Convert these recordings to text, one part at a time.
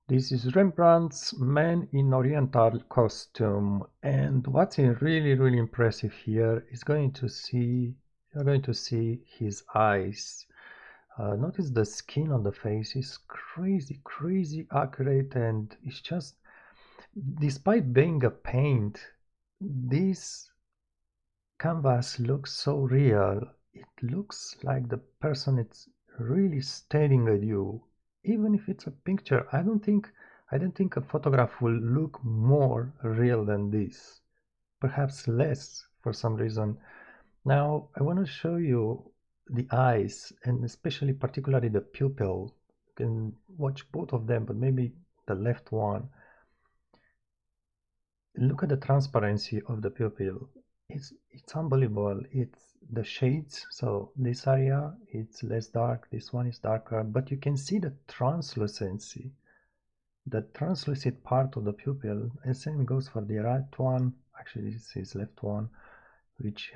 This is Rembrandt's Man in Oriental Costume, and what's really impressive here is you're going to see his eyes. Notice the skin on the face is crazy accurate, and it's just, despite being a paint, this canvas looks so real. It looks like the person is really staring at you. Even if it's a picture, I don't think a photograph will look more real than this. Perhaps less for some reason. Now I want to show you the eyes, and especially particularly the pupil. You can watch both of them, but maybe the left one. Look at the transparency of the pupil. It's unbelievable. It's the shades. So this area it's less dark, this one is darker, but you can see the translucency, the translucent part of the pupil. And same goes for the right one. Actually, this is left one, which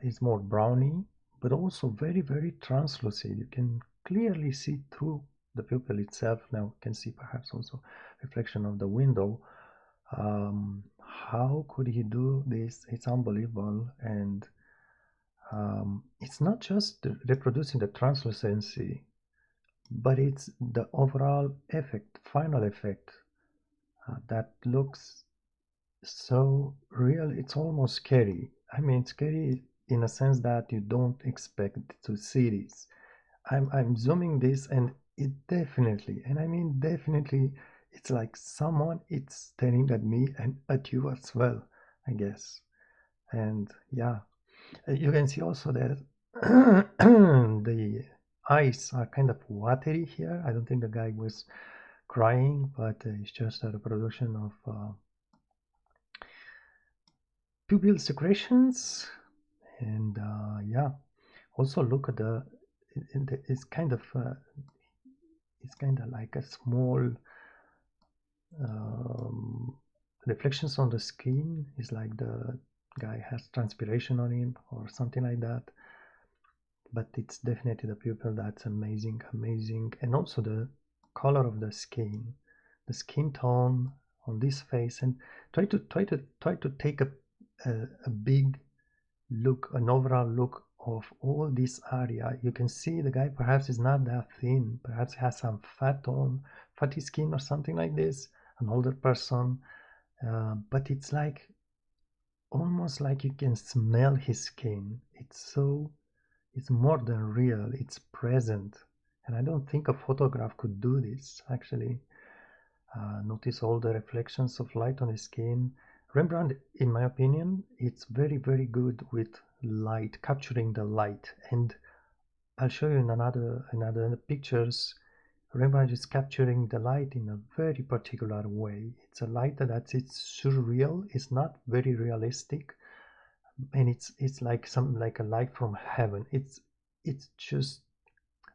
is more browny, but also very translucent. You can clearly see through the pupil itself. Now you can see perhaps also reflection of the window. How could he do this? It's unbelievable. And it's not just reproducing the translucency, but it's the overall effect, final effect, that looks so real. It's almost scary. I mean, scary in a sense that you don't expect to see this. I'm zooming this, and it definitely, and I mean definitely, it's like someone it's staring at me and at you as well, I guess. And yeah, you can see also that the eyes are kind of watery here. I don't think the guy was crying, but it's just a reproduction of pupil secretions. And yeah, also look at it's kind of like a small um, reflections on the skin. Is like the guy has transpiration on him or something like that. But it's definitely the pupil that's amazing. And also the color of the skin tone on this face. And try to take a big look, an overall look of all this area. You can see the guy perhaps is not that thin, perhaps has some fatty skin or something like this, an older person, but it's like almost like you can smell his skin. It's more than real, it's present. And I don't think a photograph could do this actually. Notice all the reflections of light on the skin. Rembrandt, in my opinion, it's very good with light, capturing the light. And I'll show you in another pictures. Rembrandt is capturing the light in a very particular way. It's a light it's surreal. It's not very realistic, and it's like like a light from heaven. It's just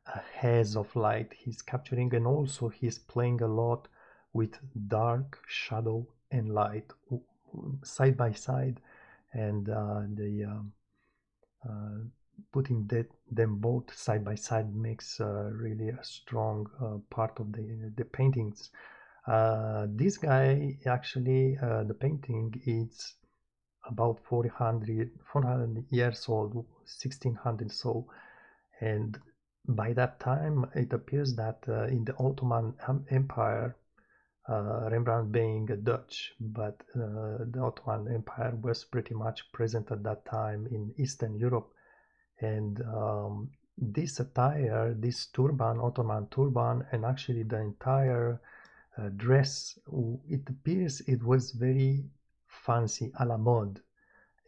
a haze of light he's capturing, and also he's playing a lot with dark shadow and light side by side, and uh, putting them both side by side makes really a strong part of the paintings. This guy actually, the painting is about 400 years old, 1600 so, and by that time it appears that in the Ottoman Empire, Rembrandt being a Dutch, but the Ottoman Empire was pretty much present at that time in Eastern Europe. And this attire, this turban, Ottoman turban, and actually the entire dress, it appears it was very fancy, a la mode.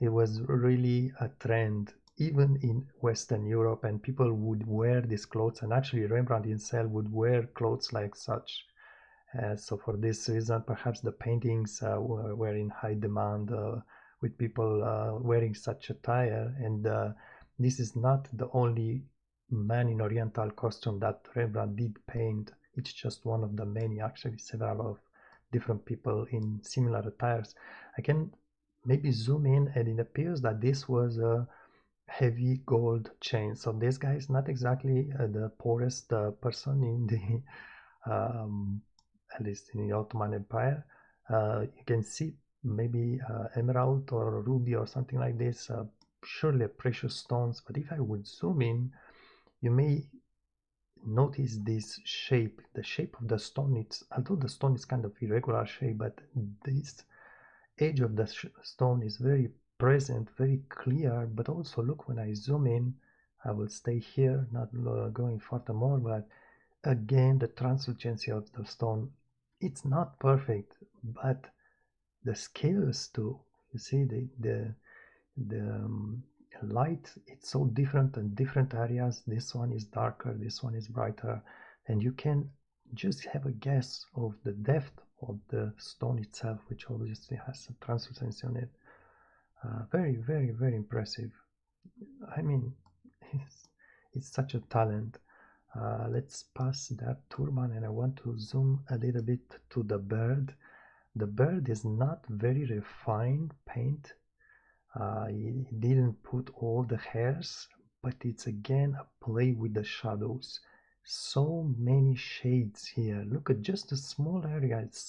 It was really a trend even in Western Europe, and people would wear these clothes, and actually Rembrandt himself would wear clothes like such. So for this reason, perhaps the paintings were in high demand, with people wearing such attire. And this is not the only man in Oriental costume that Rembrandt did paint. It's just one of the many, actually, several of different people in similar attires. I can maybe zoom in, and it appears that this was a heavy gold chain. So this guy is not exactly the poorest person in the um, at least in the Ottoman Empire. You can see maybe emerald or ruby or something like this, surely precious stones. But if I would zoom in, you may notice this shape, the shape of the stone. It's, although the stone is kind of irregular shape, but this edge of the stone is very present, very clear. But also look, when I zoom in, I will stay here, not going furthermore, but again, the translucency of the stone, it's not perfect, but the scales too, you see the light, it's so different in different areas. This one is darker, this one is brighter, and you can just have a guess of the depth of the stone itself, which obviously has a translucency on it. Very, very, very impressive. I mean, it's such a talent. Let's pass that turban, and I want to zoom a little bit to the bird. The bird is not very refined paint. He didn't put all the hairs, but it's again a play with the shadows. So many shades here. Look at just a small area. It's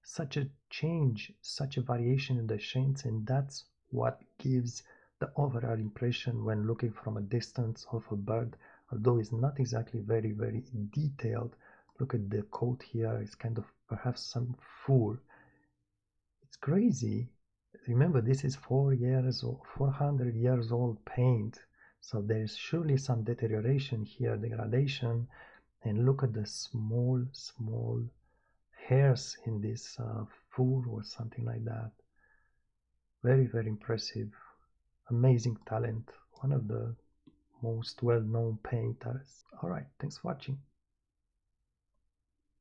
such a change, such a variation in the shades, and that's what gives the overall impression when looking from a distance of a bird, although it's not exactly very, very detailed. Look at the coat here, it's kind of perhaps some fur. It's crazy. Remember, this is 400 years old paint, so there's surely some deterioration here, degradation. And look at the small, small hairs in this fur or something like that. Very, very impressive. Amazing talent. One of the most well-known painters. All right, thanks for watching.